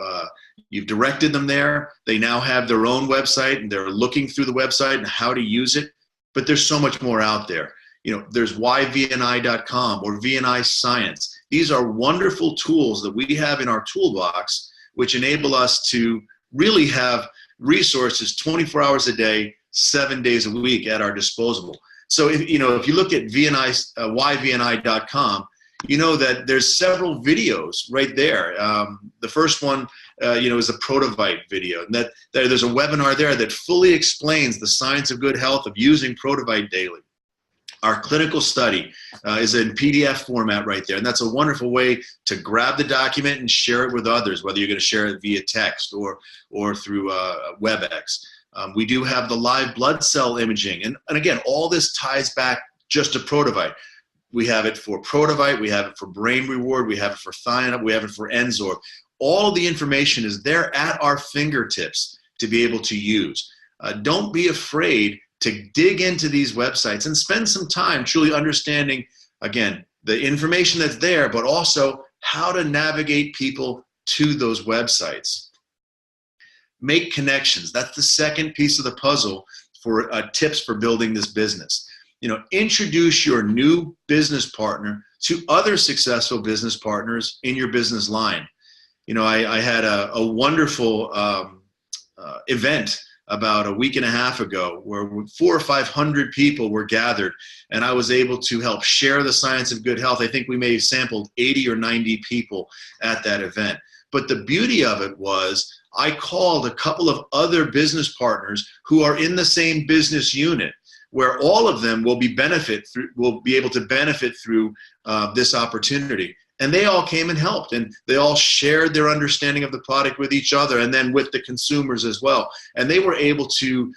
directed them there. They now have their own website and they're looking through the website and how to use it. But there's so much more out there. There's yvni.com or VNI Science. These are wonderful tools that we have in our toolbox, which enable us to really have resources 24 hours a day, 7 days a week at our disposal. So if you look at yvni.com, you know that there's several videos right there. The first one, is a Protovite video. And that there's a webinar there that fully explains the science of good health of using Protovite daily. Our clinical study is in PDF format right there. And that's a wonderful way to grab the document and share it with others, whether you're going to share it via text or through WebEx. We do have the live blood cell imaging. And again, all this ties back just to Protovite. We have it for Protovite, we have it for Brain Reward, we have it for Thionab, we have it for Enzorb. All of the information is there at our fingertips to be able to use. Don't be afraid to dig into these websites and spend some time truly understanding, again, the information that's there, but also how to navigate people to those websites. Make connections. That's the second piece of the puzzle for tips for building this business. Introduce your new business partner to other successful business partners in your business line. I had a wonderful event about a week and a half ago where 400 or 500 people were gathered, and I was able to help share the science of good health. I think we may have sampled 80 or 90 people at that event. But the beauty of it was I called a couple of other business partners who are in the same business unit, where all of them will be able to benefit through this opportunity. And they all came and helped, and they all shared their understanding of the product with each other and then with the consumers as well. And they were able to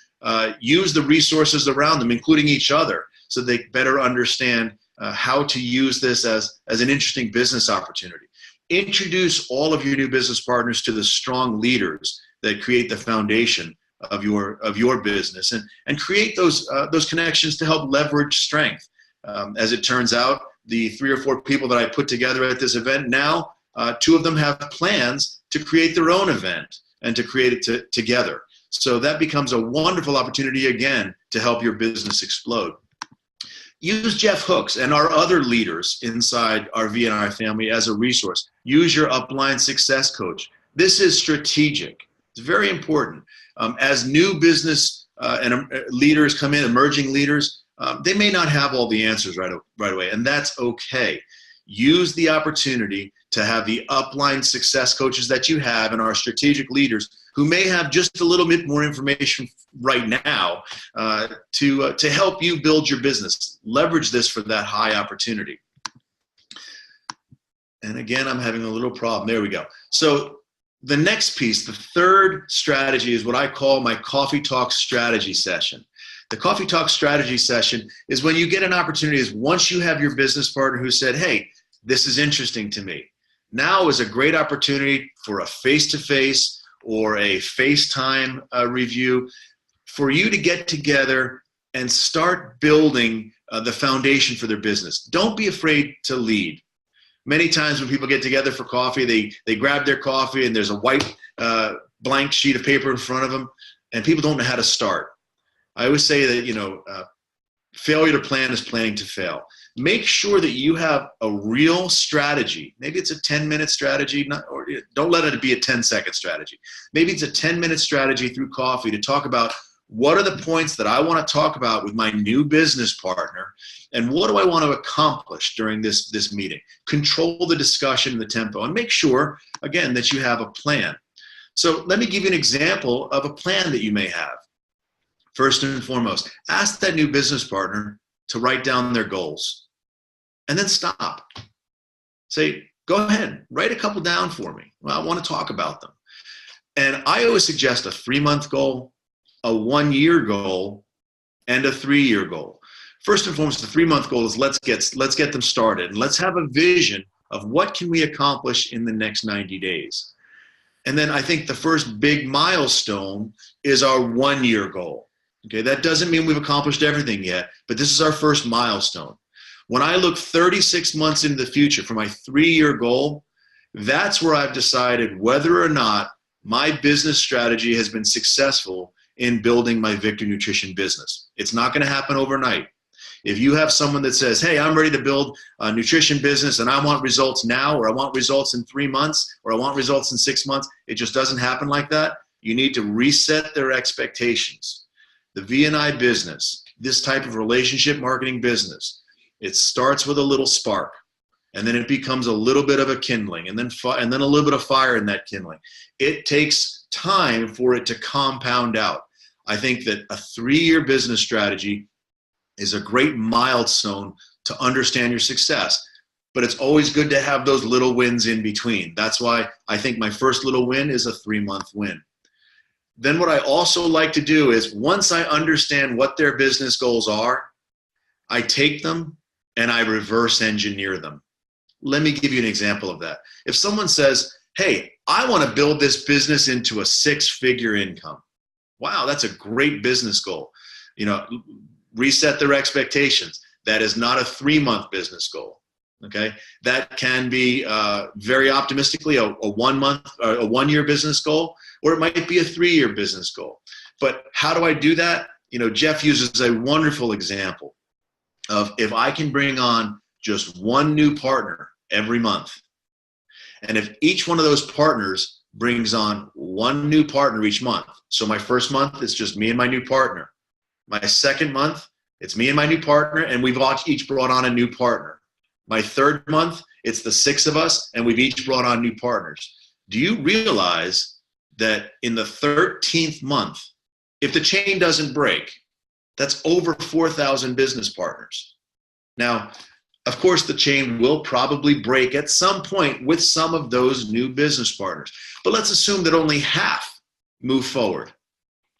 use the resources around them, including each other, so they better understand how to use this as an interesting business opportunity. Introduce all of your new business partners to the strong leaders that create the foundation of your business, and create those connections to help leverage strength. As it turns out, the 3 or 4 people that I put together at this event now two of them have plans to create their own event and to create it together. So that becomes a wonderful opportunity, again, to help your business explode. Use Jeff Hooks and our other leaders inside our VNI family as a resource. Use your upline success coach. This is strategic. It's very important. As new business and leaders come in, emerging leaders, they may not have all the answers right away, and that's okay. Use the opportunity to have the upline success coaches that you have and our strategic leaders who may have just a little bit more information right now to help you build your business. Leverage this for that high opportunity. And again, I'm having a little problem. There we go. So the next piece, the third strategy, is what I call my Coffee Talk strategy session. The Coffee Talk strategy session is when you get an opportunity, is once you have your business partner who said, hey, this is interesting to me. Now is a great opportunity for a face-to-face or a FaceTime review for you to get together and start building the foundation for their business. Don't be afraid to lead. Many times when people get together for coffee, they grab their coffee and there's a white blank sheet of paper in front of them, and people don't know how to start. I always say that, failure to plan is planning to fail. Make sure that you have a real strategy. Maybe it's a 10-minute strategy, or don't let it be a 10-second strategy. Maybe it's a 10-minute strategy through coffee to talk about what are the points that I want to talk about with my new business partner, and what do I want to accomplish during this meeting. Control the discussion and the tempo, and make sure, again, that you have a plan. So let me give you an example of a plan that you may have. First and foremost, ask that new business partner to write down their goals, and then stop. Say, go ahead, write a couple down for me. Well, I want to talk about them. And I always suggest a 3-month goal, a 1-year goal, and a 3-year goal. First and foremost, the 3-month goal is let's get them started, and let's have a vision of what can we accomplish in the next 90 days. And then I think the first big milestone is our 1-year goal. Okay, that doesn't mean we've accomplished everything yet, but this is our first milestone. When I look 36 months into the future for my 3-year goal, that's where I've decided whether or not my business strategy has been successful in building my Victory Nutrition business. It's not going to happen overnight. If you have someone that says, hey, I'm ready to build a nutrition business and I want results now, or I want results in 3 months, or I want results in 6 months, it just doesn't happen like that. You need to reset their expectations. The V&I business, this type of relationship marketing business, it starts with a little spark, and then it becomes a little bit of a kindling, and then a little bit of fire in that kindling. It takes time for it to compound out. I think that a 3-year business strategy is a great milestone to understand your success, but it's always good to have those little wins in between. That's why I think my first little win is a 3-month win. Then what I also like to do is, once I understand what their business goals are, I take them and I reverse engineer them. Let me give you an example of that. If someone says, hey, I want to build this business into a 6-figure income. Wow, that's a great business goal. Reset their expectations. That is not a 3-month business goal. Okay, that can be very optimistically a 1-year business goal, or it might be a 3-year business goal. But how do I do that? Jeff uses a wonderful example of, if I can bring on just one new partner every month, and if each one of those partners brings on one new partner each month. So my first month is just me and my new partner. My second month, it's me and my new partner, and we've each brought on a new partner. My third month, it's the 6 of us, and we've each brought on new partners. Do you realize that in the 13th month, if the chain doesn't break, that's over 4,000 business partners? Now, of course, the chain will probably break at some point with some of those new business partners. But let's assume that only half move forward.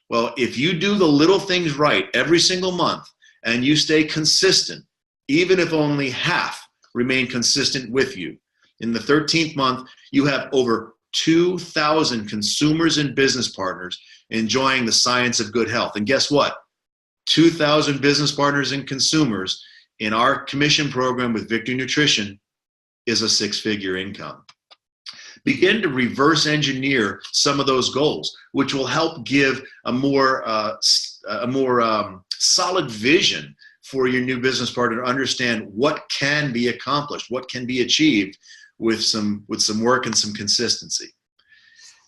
Well, if you do the little things right every single month and you stay consistent, even if only half remain consistent with you, in the 13th month, you have over 2,000 consumers and business partners enjoying the science of good health. And guess what? 2,000 business partners and consumers in our commission program with Victory Nutrition is a 6-figure income. Begin to reverse engineer some of those goals, which will help give a more solid vision for your new business partner to understand what can be accomplished, what can be achieved with some work and some consistency.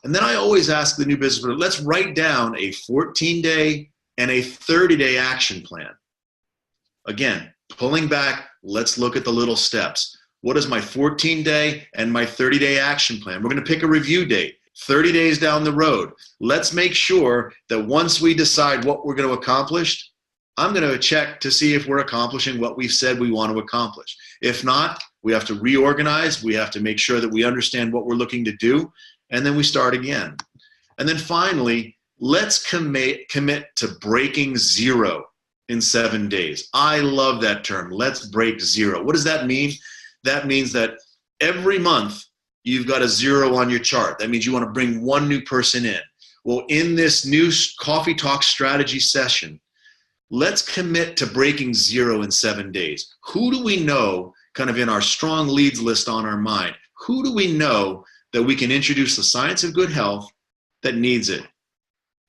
And then I always ask the new business partner, let's write down a 14-day and a 30-day action plan. Again, pulling back, let's look at the little steps. What is my 14-day and my 30-day action plan? We're going to pick a review date, 30 days down the road. Let's make sure that once we decide what we're going to accomplish, I'm going to check to see if we're accomplishing what we've said we want to accomplish. If not, we have to reorganize. We have to make sure that we understand what we're looking to do, and then we start again. And then finally, let's commit to breaking zero in 7 days. I love that term. Let's break zero. What does that mean? That means that every month you've got a zero on your chart. That means you want to bring one new person in. Well, in this new Coffee Talk strategy session, let's commit to breaking zero in 7 days. Who do we know, kind of in our strong leads list on our mind, who do we know that we can introduce the science of good health that needs it,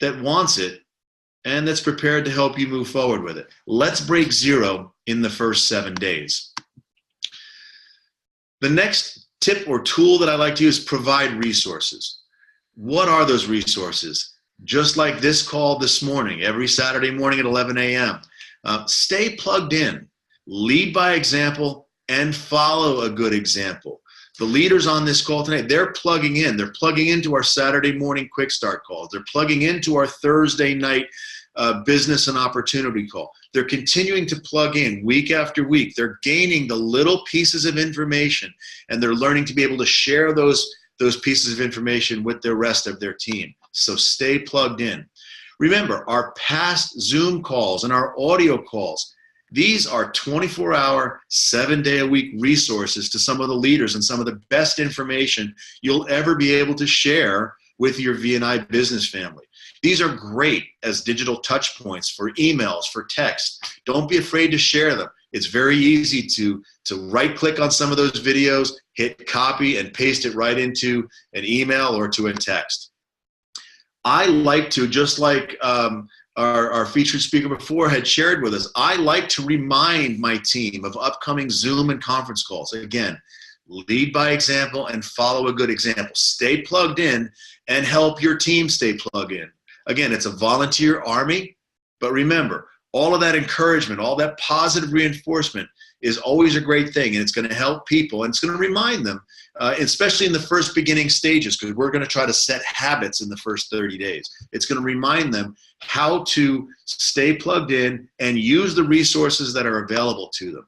that wants it, and that's prepared to help you move forward with it? Let's break zero in the first 7 days. The next tip or tool that I like to use is provide resources. What are those resources? Just like this call this morning, every Saturday morning at 11 a.m. Stay plugged in, lead by example, and follow a good example. The leaders on this call tonight, they're plugging in. They're plugging into our Saturday morning quick start calls. They're plugging into our Thursday night business and opportunity call. They're continuing to plug in week after week. They're gaining the little pieces of information, and they're learning to be able to share those pieces of information with the rest of their team. So stay plugged in. Remember, our past Zoom calls and our audio calls, these are 24-hour, 7-day-a-week resources to some of the leaders and some of the best information you'll ever be able to share with your V&I business family. These are great as digital touch points for emails, for text. Don't be afraid to share them. It's very easy to right-click on some of those videos, hit copy, and paste it right into an email or to a text. I like to, just like our featured speaker before had shared with us, I like to remind my team of upcoming Zoom and conference calls. Again, lead by example and follow a good example. Stay plugged in and help your team stay plugged in. Again, it's a volunteer army, but remember, all of that encouragement, all that positive reinforcement is always a great thing, and it's going to help people, and it's going to remind them, especially in the first beginning stages, because we're going to try to set habits in the first 30 days. It's going to remind them how to stay plugged in and use the resources that are available to them.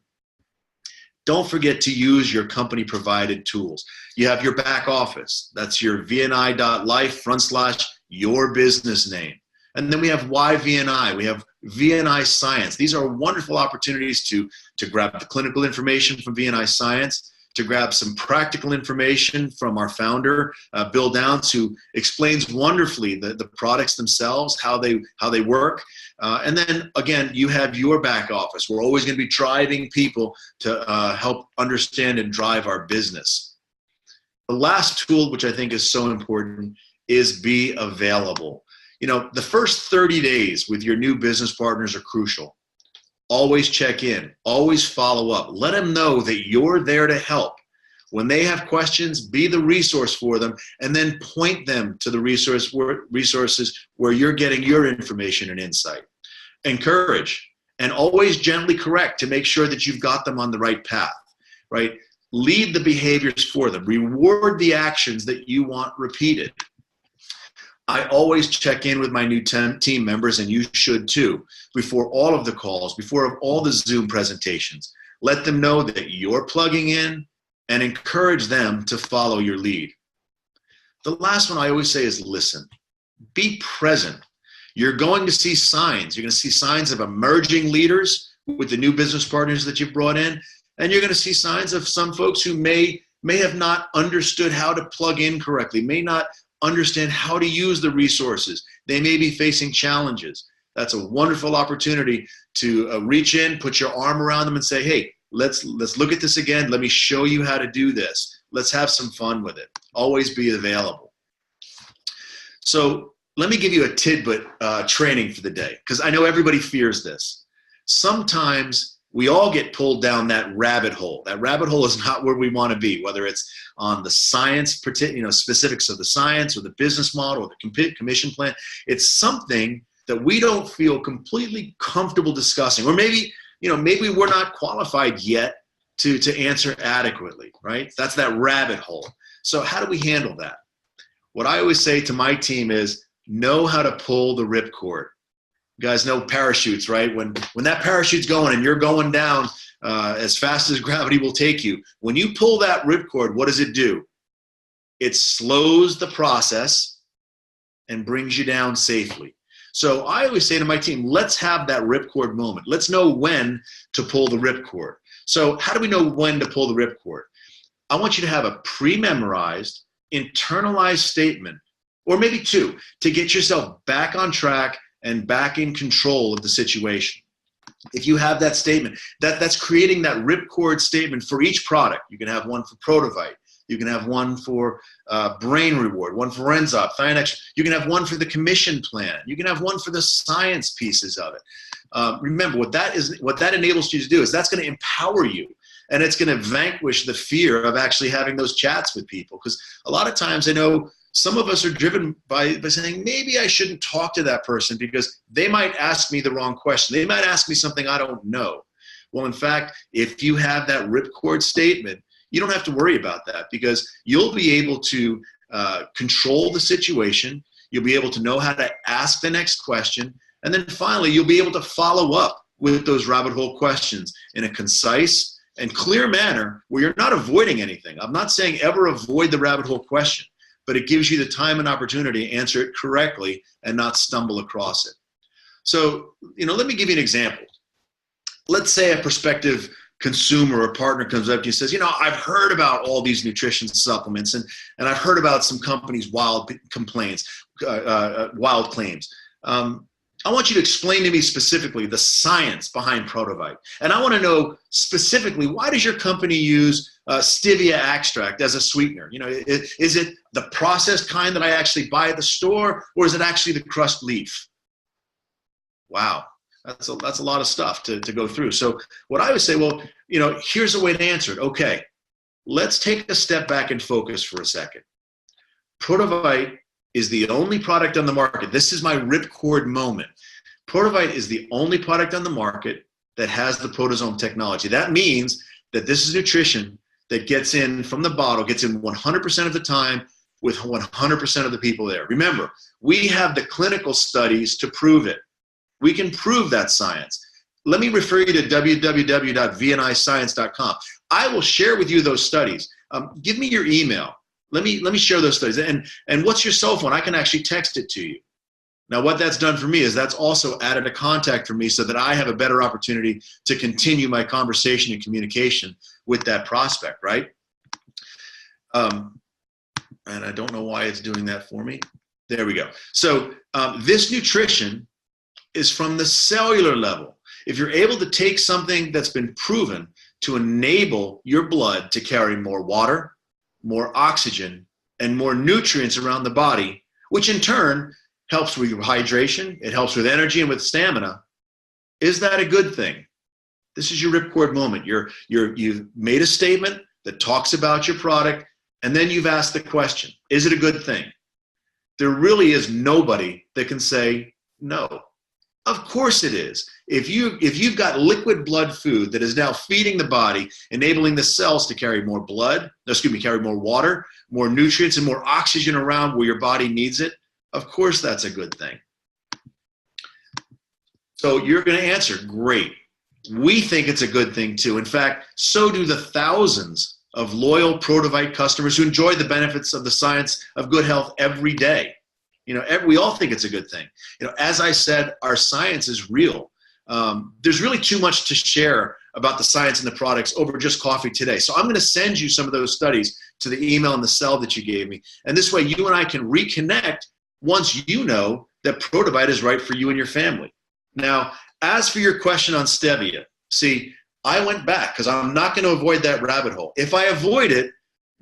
Don't forget to use your company-provided tools. You have your back office. That's your vni.life/your business name. And then we have YVNI. We have VNI Science. These are wonderful opportunities to grab the clinical information from VNI Science, to grab some practical information from our founder, Bill Downs, who explains wonderfully the products themselves, how they work. And then, again, you have your back office. We're always going to be driving people to help understand and drive our business. The last tool, which I think is so important, is be available. You know, the first 30 days with your new business partners are crucial. Always check in, always follow up. Let them know that you're there to help. When they have questions, be the resource for them, and then point them to the resources where you're getting your information and insight. Encourage and always gently correct to make sure that you've got them on the right path, right? Lead the behaviors for them. Reward the actions that you want repeated. I always check in with my new team members, and you should too, before all of the calls, before all the Zoom presentations. Let them know that you're plugging in and encourage them to follow your lead. The last one I always say is listen. Be present. You're going to see signs. You're going to see signs of emerging leaders with the new business partners that you've brought in, and you're going to see signs of some folks who may have not understood how to plug in correctly, may not understand how to use the resources. They may be facing challenges. That's a wonderful opportunity to reach in, put your arm around them and say, hey, let's look at this again. Let me show you how to do this. Let's have some fun with it. Always be available. So let me give you a tidbit training for the day, because I know everybody fears this. Sometimes we all get pulled down that rabbit hole. That rabbit hole is not where we want to be, whether it's on the science, specifics of the science or the business model or the commission plan. It's something that we don't feel completely comfortable discussing, or maybe we're not qualified yet to answer adequately, right? That's that rabbit hole. So how do we handle that? What I always say to my team is, know how to pull the ripcord. You guys know parachutes, right? When that parachute's going and you're going down as fast as gravity will take you, when you pull that ripcord, what does it do? It slows the process and brings you down safely. So I always say to my team, let's have that ripcord moment. Let's know when to pull the ripcord. So how do we know when to pull the ripcord? I want you to have a pre-memorized, internalized statement, or maybe two, to get yourself back on track and back in control of the situation. If you have that statement, that's creating that ripcord statement for each product. You can have one for Protovite. You can have one for Brain Reward, one for Renzop, Thionex. You can have one for the commission plan. You can have one for the science pieces of it. Remember, what that enables you to do is that's going to empower you. And it's going to vanquish the fear of actually having those chats with people. Because a lot of times I know some of us are driven by saying, maybe I shouldn't talk to that person because they might ask me the wrong question. They might ask me something I don't know. Well, in fact, if you have that ripcord statement, you don't have to worry about that, because you'll be able to control the situation. You'll be able to know how to ask the next question. And then finally, you'll be able to follow up with those rabbit hole questions in a concise and clear manner where you're not avoiding anything. I'm not saying ever avoid the rabbit hole question, but it gives you the time and opportunity to answer it correctly and not stumble across it. So, let me give you an example. Let's say a prospective consumer or partner comes up to you and says, I've heard about all these nutrition supplements and I've heard about some companies' wild claims. I want you to explain to me specifically the science behind Protovite. And I want to know specifically, why does your company use stevia extract as a sweetener? Is it the processed kind that I actually buy at the store, or is it actually the crushed leaf? Wow, that's a lot of stuff to go through. So what I would say, well, here's a way to answer it. Okay, let's take a step back and focus for a second. Protovite is the only product on the market. This is my ripcord moment. Protovite is the only product on the market that has the proteasome technology. That means that this is nutrition that gets in from the bottle, gets in 100% of the time with 100% of the people there. Remember, we have the clinical studies to prove it. We can prove that science. Let me refer you to www.vniscience.com. I will share with you those studies. Give me your email. Let me share those studies. And what's your cell phone? I can actually text it to you. Now, what that's done for me is that's also added a contact for me so that I have a better opportunity to continue my conversation and communication with that prospect, right? And I don't know why it's doing that for me. There we go. So this nutrition is from the cellular level. If you're able to take something that's been proven to enable your blood to carry more water, more oxygen, and more nutrients around the body, which in turn helps with your hydration, it helps with energy and with stamina, is that a good thing? This is your ripcord moment. You've made a statement that talks about your product, and then you've asked the question, is it a good thing? There really is nobody that can say no. Of course it is. If you've got liquid blood food that is now feeding the body, enabling the cells to carry more carry more water, more nutrients, and more oxygen around where your body needs it, of course that's a good thing. So you're going to answer, great. We think it's a good thing too. In fact, so do the thousands of loyal Protovite customers who enjoy the benefits of the science of good health every day. We all think it's a good thing. As I said, our science is real. There's really too much to share about the science and the products over just coffee today. So I'm going to send you some of those studies to the email and the cell that you gave me. And this way you and I can reconnect once you know that Protovite is right for you and your family. Now, as for your question on stevia, see, I went back because I'm not going to avoid that rabbit hole. If I avoid it,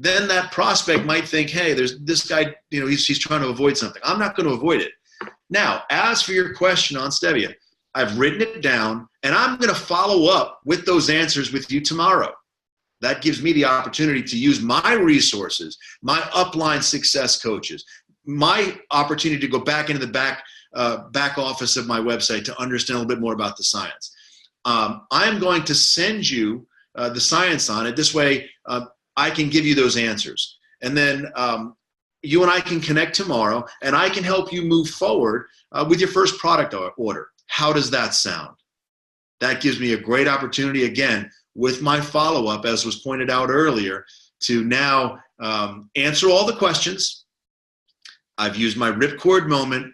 then that prospect might think, hey, there's this guy, he's trying to avoid something. I'm not going to avoid it. Now, as for your question on Stevia, I've written it down, and I'm going to follow up with those answers with you tomorrow. That gives me the opportunity to use my resources, my upline success coaches, my opportunity to go back into the back office of my website to understand a little bit more about the science. I'm going to send you the science on it. This way, I can give you those answers. And then you and I can connect tomorrow, and I can help you move forward with your first product order. How does that sound? That gives me a great opportunity, again, with my follow-up, as was pointed out earlier, to now answer all the questions. I've used my ripcord moment,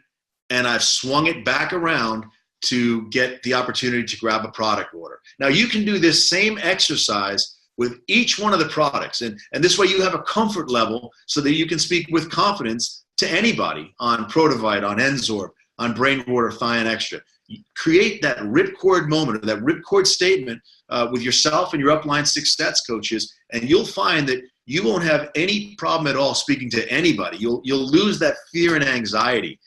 and I've swung it back around to get the opportunity to grab a product order. Now, you can do this same exercise with each one of the products, and this way you have a comfort level so that you can speak with confidence to anybody on Protovite, on Enzorb, on Brain Water, Thion Extra. Create that ripcord moment, or that ripcord statement with yourself and your upline success coaches, and you'll find that you won't have any problem at all speaking to anybody. You'll lose that fear and anxiety.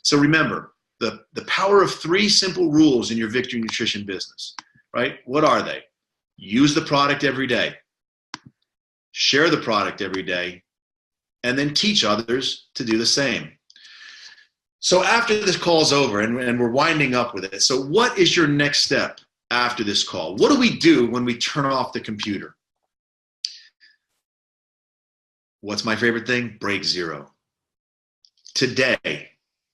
So remember, the power of 3 simple rules in your Victory Nutrition business, right? What are they? Use the product every day, share the product every day, and then teach others to do the same. So after this call's over, and we're winding up with it, so what is your next step after this call? What do we do when we turn off the computer? What's my favorite thing? Break zero. Today,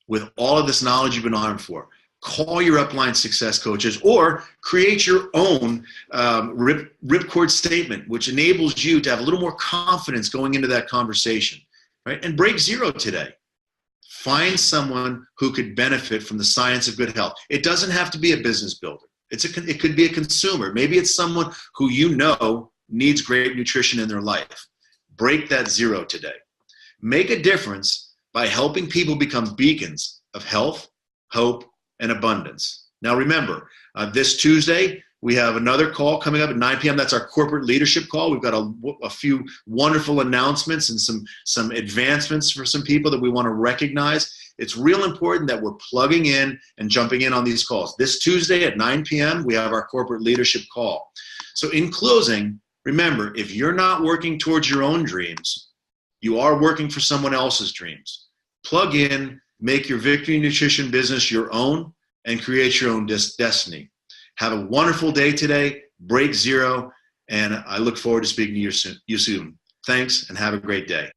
with all of this knowledge you've been armed for, call your upline success coaches, or create your own ripcord statement, which enables you to have a little more confidence going into that conversation, right? And break zero today. Find someone who could benefit from the science of good health. It doesn't have to be a business builder. It could be a consumer. Maybe it's someone who needs great nutrition in their life. Break that zero today. Make a difference by helping people become beacons of health, hope, and abundance. Now remember, this Tuesday, we have another call coming up at 9 p.m. That's our corporate leadership call. We've got a few wonderful announcements and some advancements for some people that we want to recognize. It's real important that we're plugging in and jumping in on these calls. This Tuesday at 9 p.m., we have our corporate leadership call. So in closing, remember, if you're not working towards your own dreams, you are working for someone else's dreams. Plug in, make your Victory Nutrition business your own, and create your own destiny. Have a wonderful day today. Break zero, and I look forward to speaking to you soon. Thanks, and have a great day.